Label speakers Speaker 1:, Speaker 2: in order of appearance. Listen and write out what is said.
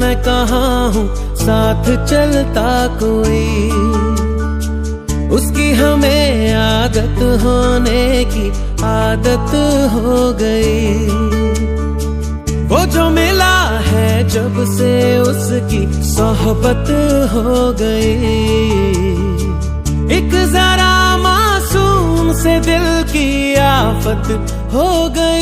Speaker 1: मैं कहाँ हूँ साथ चलता कोई, उसकी हमें आदत होने की आदत हो गई। वो जो मिला है जब से उसकी सोहबत हो गई, एक जरा मासूम से दिल की आफत हो गई।